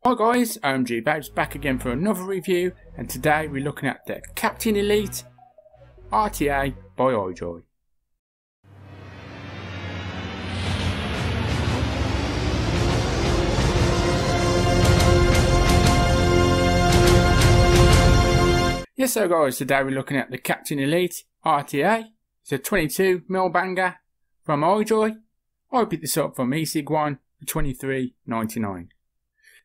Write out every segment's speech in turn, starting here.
Hi guys, Babes back again for another review, and today we're looking at the Captain Elite RTA by Ijoy. Yes, so guys, today we're looking at the Captain Elite RTA. It's a 22mm banger from Ijoy. I picked this up from eSig One for $23.99.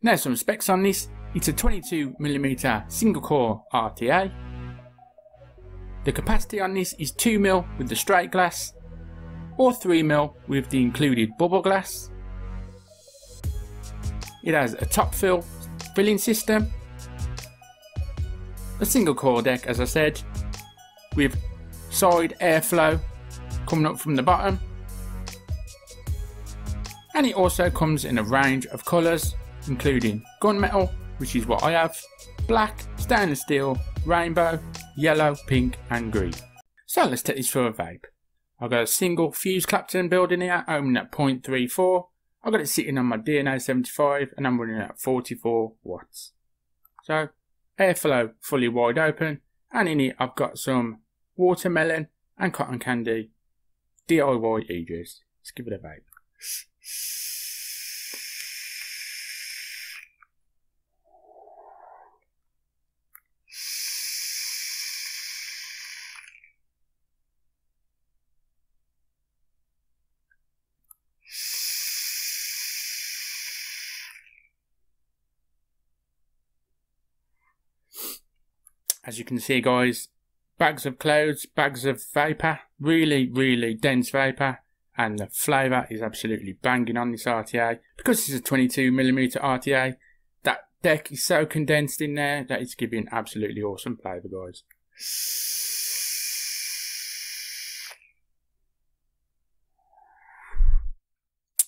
Now some specs on this. It's a 22mm single core RTA. The capacity on this is 2mm with the straight glass or 3mm with the included bubble glass. It has a top filling system, a single core deck as I said, with side airflow coming up from the bottom, and it also comes in a range of colours including gunmetal, which is what I have, black, stainless steel, rainbow, yellow, pink and green. So let's take this for a vape. I've got a single fuse Clapton building here, opening at 0.34. I've got it sitting on my DNA 75 and I'm running at 44 watts. So airflow fully wide open, and in it I've got some watermelon and cotton candy DIY e-juice. Let's give it a vape. As you can see guys, bags of clouds, bags of vapour, really dense vapour, and the flavour is absolutely banging on this RTA. Because this is a 22mm RTA, that deck is so condensed in there that it's giving absolutely awesome flavour guys.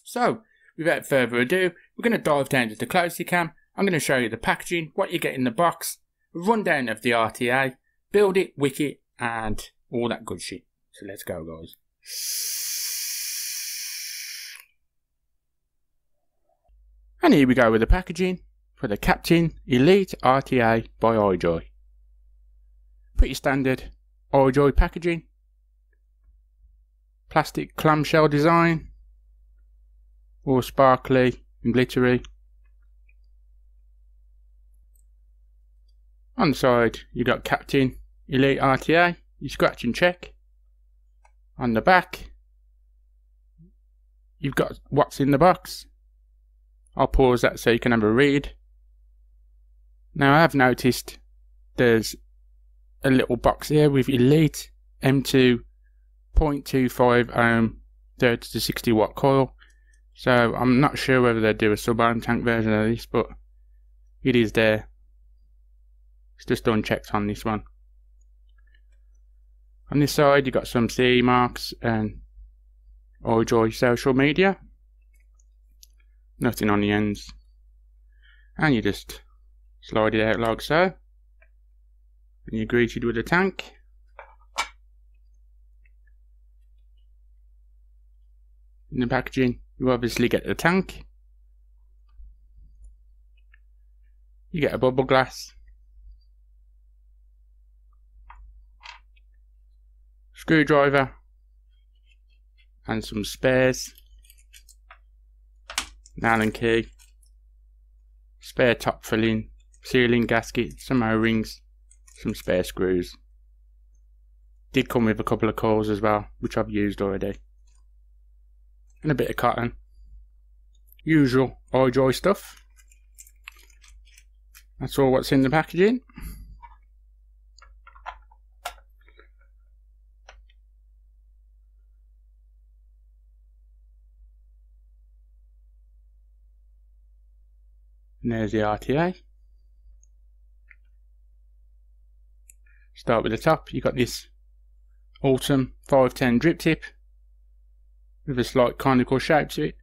So, without further ado, we're going to dive down to the closely cam. I'm going to show you the packaging, what you get in the box, a rundown of the RTA, build it, wick it, and all that good shit. So let's go guys. And here we go with the packaging for the Captain Elite RTA by Ijoy. Pretty standard Ijoy packaging. Plastic clamshell design, all sparkly and glittery. On the side you got Captain Elite RTA, you scratch and check. On the back you've got what's in the box. I'll pause that so you can have a read. Now I have noticed there's a little box here with Elite M2 0.25 ohm 30 to 60 watt coil. So I'm not sure whether they do a sub-ohm tank version of this, but it is there. It's just unchecked on this one. On this side you got some CE marks and Ijoy social media. Nothing on the ends. And you just slide it out like so. And you're greeted with a tank. In the packaging you obviously get the tank. You get a bubble glass, screwdriver and some spares, an Allen key, spare top filling, sealing gasket, some O-rings, some spare screws. Did come with a couple of coils as well, which I've used already, and a bit of cotton. Usual Ijoy stuff. That's all what's in the packaging. And there's the RTA. Start with the top. You've got this Autumn 510 drip tip with a slight conical shape to it.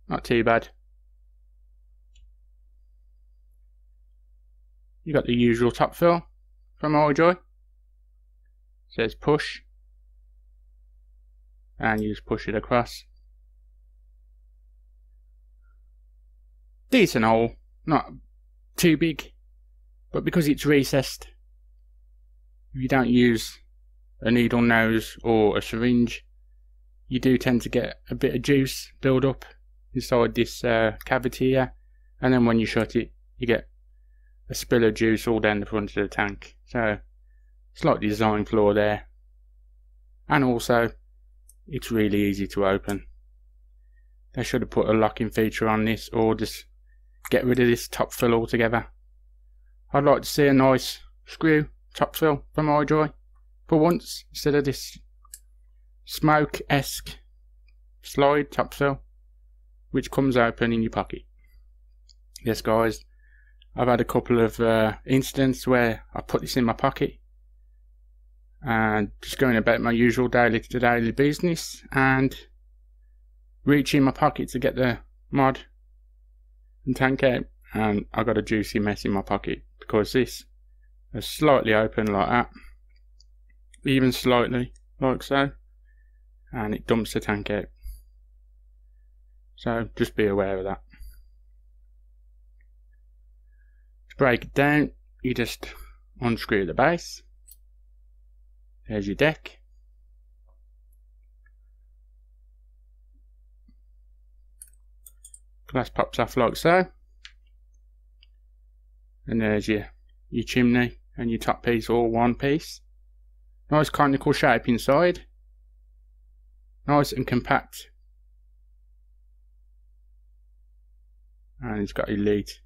Not too bad. You got the usual top fill from Ijoy. Says push, and you just push it across. decent hole, not too big, but because it's recessed, if you don't use a needle nose or a syringe, you do tend to get a bit of juice build up inside this cavity here, and then when you shut it, you get a spill of juice all down the front of the tank. So slight design flaw there, and also it's really easy to open. They should have put a locking feature on this, or just get rid of this top fill altogether. I'd like to see a nice screw top fill from Ijoy for once, instead of this smoke-esque slide top fill which comes open in your pocket. Yes guys, I've had a couple of incidents where I put this in my pocket and just going about my usual daily to daily business and reach in my pocket to get the mod and tank out, and I got a juicy mess in my pocket because this is slightly open like that, even slightly like so, and it dumps the tank out. So just be aware of that. To break it down, you just unscrew the base. There's your deck. Glass pops off like so. And there's your chimney and your top piece, all one piece. Nice conical shape inside. Nice and compact. And it's got Elite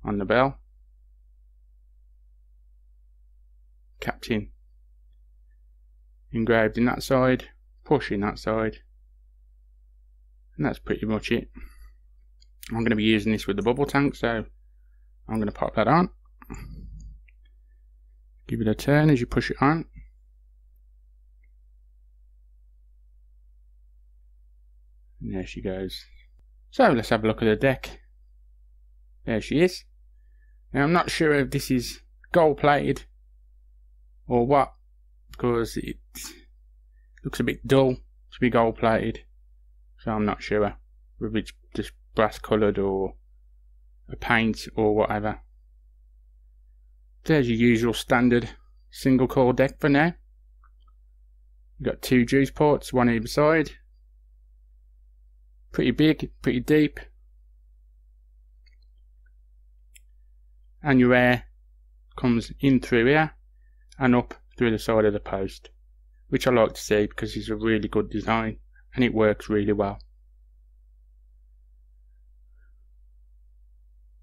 on the bell. Captain engraved in that side, push in that side, and that's pretty much it. I'm going to be using this with the bubble tank, so I'm going to pop that on. Give it a turn as you push it on. And there she goes. So let's have a look at the deck. There she is. Now I'm not sure if this is gold plated or what, because it looks a bit dull to be gold plated, so I'm not sure if it's just brass coloured or a paint or whatever. There's your usual standard single core deck for now. You've got two juice ports, one either side. Pretty big, pretty deep, and your air comes in through here and up through the side of the post, which I like to see because it's a really good design and it works really well.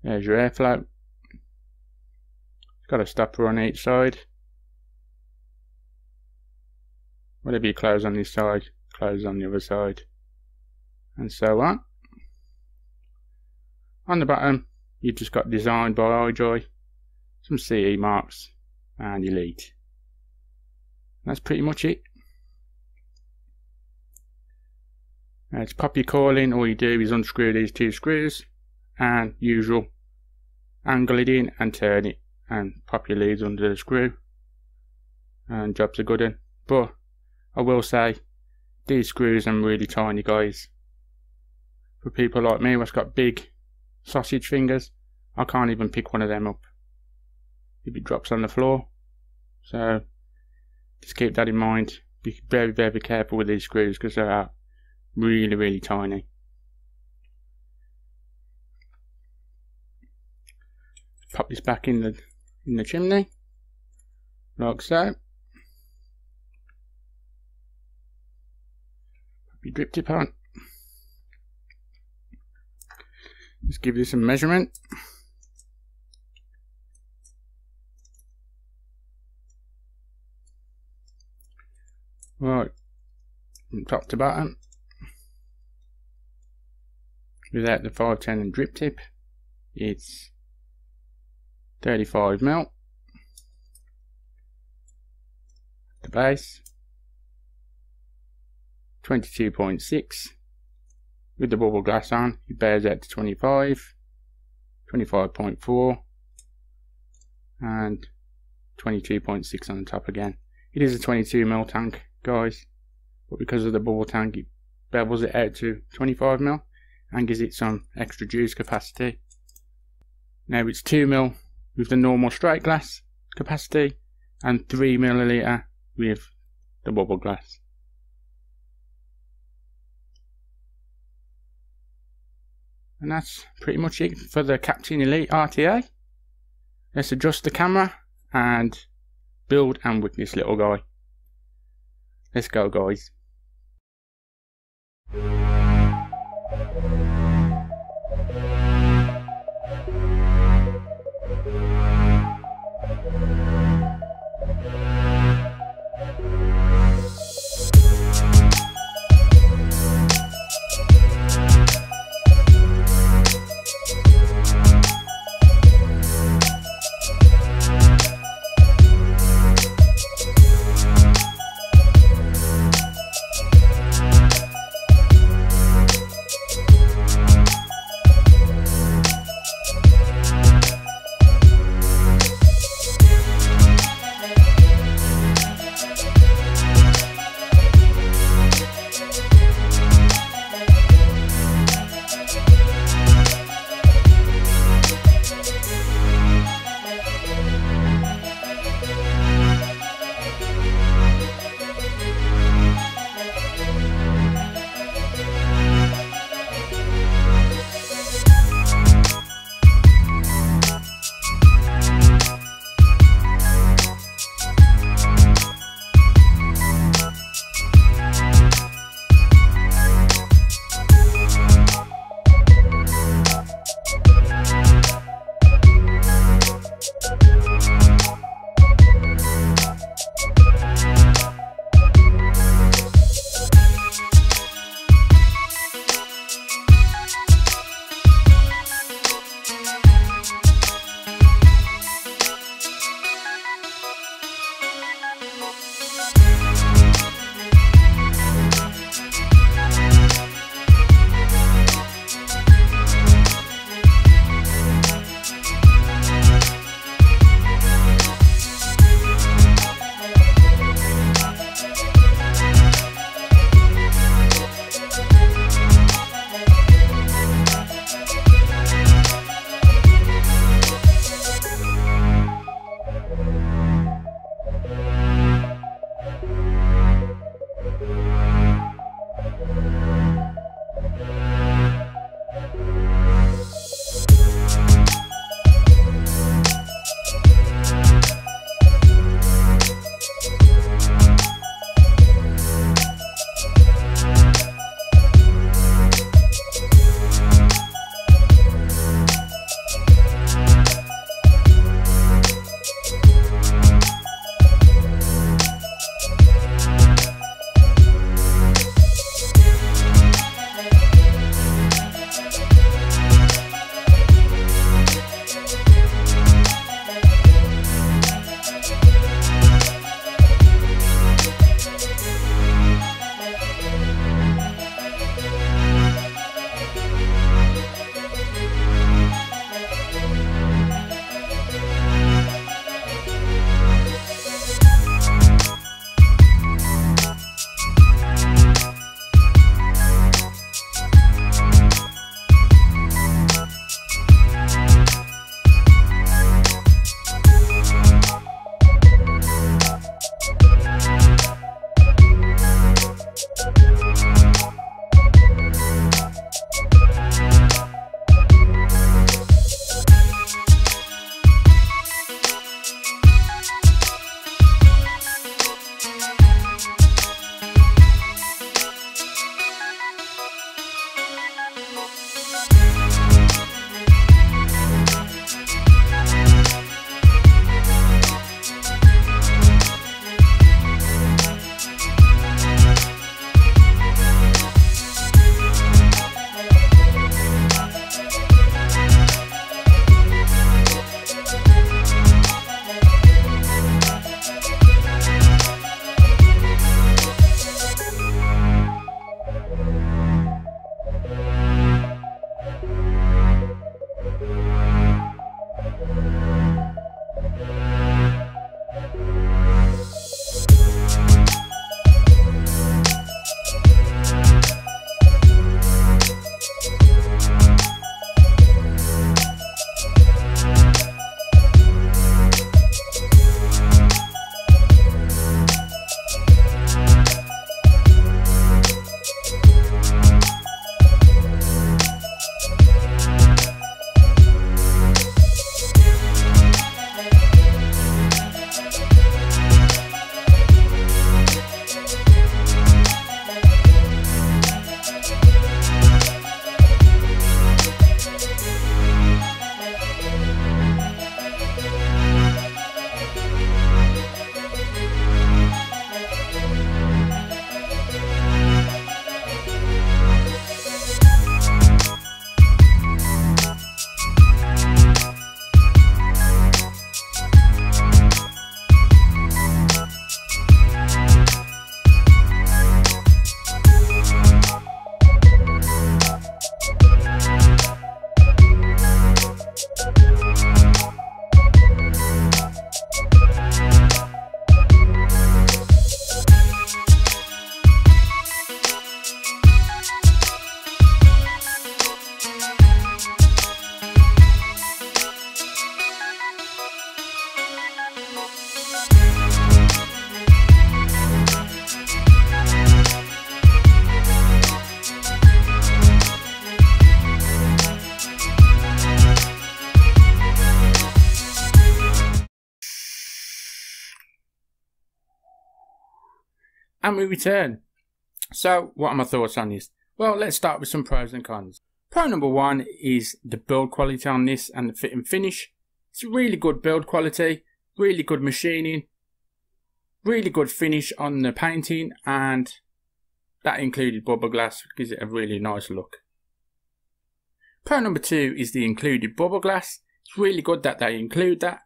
There's your airflow. It's got a stopper on each side. Whatever you close on this side, close on the other side, and so on. On the bottom, you've just got designed by Ijoy, some CE marks, and Elite. That's pretty much it. Now to pop your coil in, all you do is unscrew these two screws and usual angle it in and turn it and pop your leads under the screw, and job's a good one. But I will say these screws are really tiny, guys. For people like me who's got big sausage fingers, I can't even pick one of them up if it drops on the floor. So just keep that in mind. Be very, very careful with these screws because they are really, really tiny. Pop this back in the chimney, like so. Pop your drip tip on. Just give you some measurement. Right, from top to bottom, without the 510 and drip tip, it's 35mm. The base, 22.6. With the bubble glass on, it bears out to 25, 25.4, and 22.6 on the top again. It is a 22mm tank, guys, but because of the bubble tank, it bevels it out to 25mm, and gives it some extra juice capacity. Now it's 2mm with the normal straight glass capacity and 3ml with the bubble glass. And that's pretty much it for the Captain Elite RTA. Let's adjust the camera and build and whip this little guy. Let's go, guys. and we return. So what are my thoughts on this? Well, let's start with some pros and cons. Pro number one is the build quality on this and the fit and finish. It's really good build quality, really good machining, really good finish on the painting, and that included bubble glass, which gives it a really nice look. Pro number two is the included bubble glass. It's really good that they include that,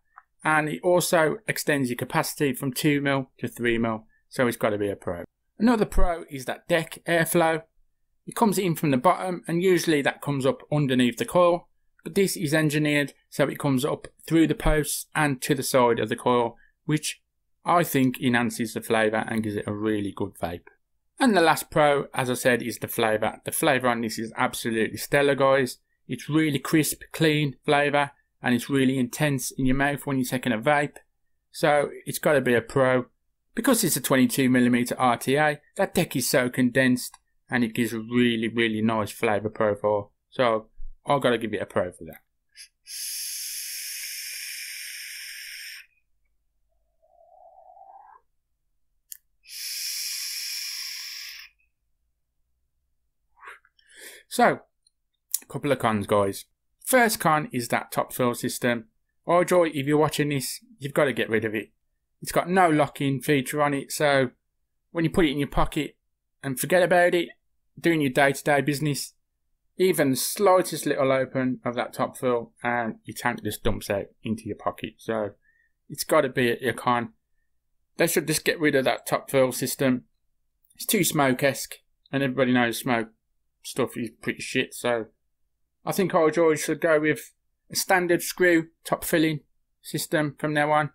and it also extends your capacity from 2mm to 3mm, so it's got to be a pro. Another pro is that deck airflow. It comes in from the bottom, and usually that comes up underneath the coil, but this is engineered so it comes up through the posts and to the side of the coil, which I think enhances the flavour and gives it a really good vape. And the last pro, as I said, is the flavour. The flavour on this is absolutely stellar, guys. It's really crisp, clean flavour, and it's really intense in your mouth when you're taking a vape. So it's got to be a pro. Because it's a 22mm RTA, that deck is so condensed and it gives a really, really nice flavour profile. So I've got to give it a pro for that. So, a couple of cons, guys. First con is that top fill system. Ijoy, if you're watching this, you've got to get rid of it. It's got no lock-in feature on it, so when you put it in your pocket and forget about it, doing your day-to-day business, even the slightest little open of that top fill and your tank just dumps out into your pocket. So it's got to be a con. They should just get rid of that top fill system. It's too smoke-esque, and everybody knows smoke stuff is pretty shit, so I think Ijoy should go with a standard screw top filling system from now on,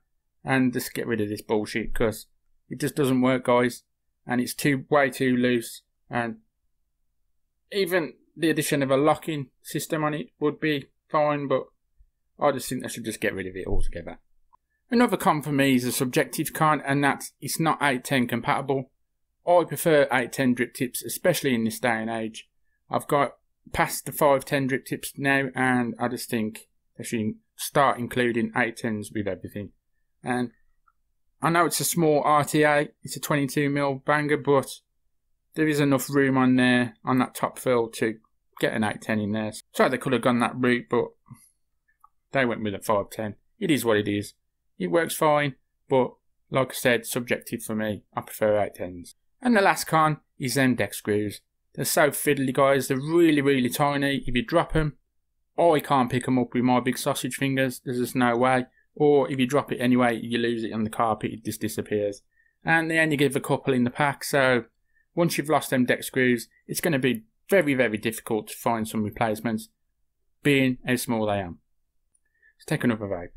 and just get rid of this bullshit, because it just doesn't work, guys, and it's way too loose. And even the addition of a locking system on it would be fine, but I just think they should just get rid of it altogether. Another con for me is a subjective con, and that's it's not 810 compatible. I prefer 810 drip tips, especially in this day and age. I've got past the 510 drip tips now, and I just think they should start including 810s with everything. And I know it's a small RTA, it's a 22mm banger, but there is enough room on there, on that top fill, to get an 810 in there. So they could have gone that route, but they went with a 510. It is what it is. It works fine, but like I said, subjective for me. I prefer 810s. And the last con is them deck screws. They're so fiddly, guys. They're really, really tiny. If you drop them, I can't pick them up with my big sausage fingers. There's just no way. Or if you drop it anyway, you lose it on the carpet, it just disappears. And they only give a couple in the pack, so once you've lost them deck screws, it's going to be very, very difficult to find some replacements, being how small they are. Let's take another vape.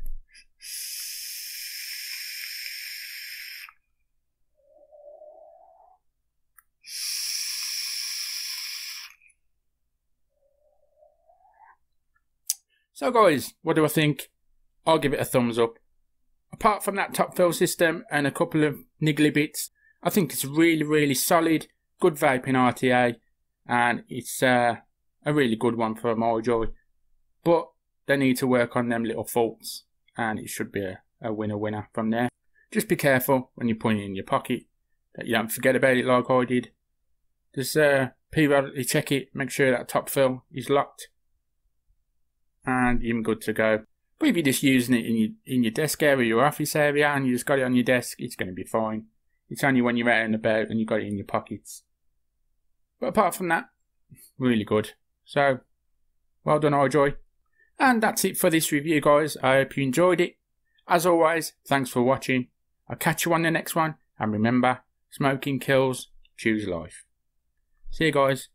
So guys, what do I think? I'll give it a thumbs up. Apart from that top fill system and a couple of niggly bits, I think it's a really, really solid, good vaping RTA, and it's a really good one for Ijoy. But they need to work on them little faults, and it should be a winner from there. Just be careful when you put it in your pocket that you don't forget about it like I did. Just periodically check it, make sure that top fill is locked, and you're good to go. But if you're just using it in your desk area, your office area, and you just got it on your desk, it's going to be fine. It's only when you're out and about and you got it in your pockets. But apart from that, really good. So, well done, Ijoy. And that's it for this review, guys. I hope you enjoyed it. As always, thanks for watching. I'll catch you on the next one. And remember, smoking kills, choose life. See you guys.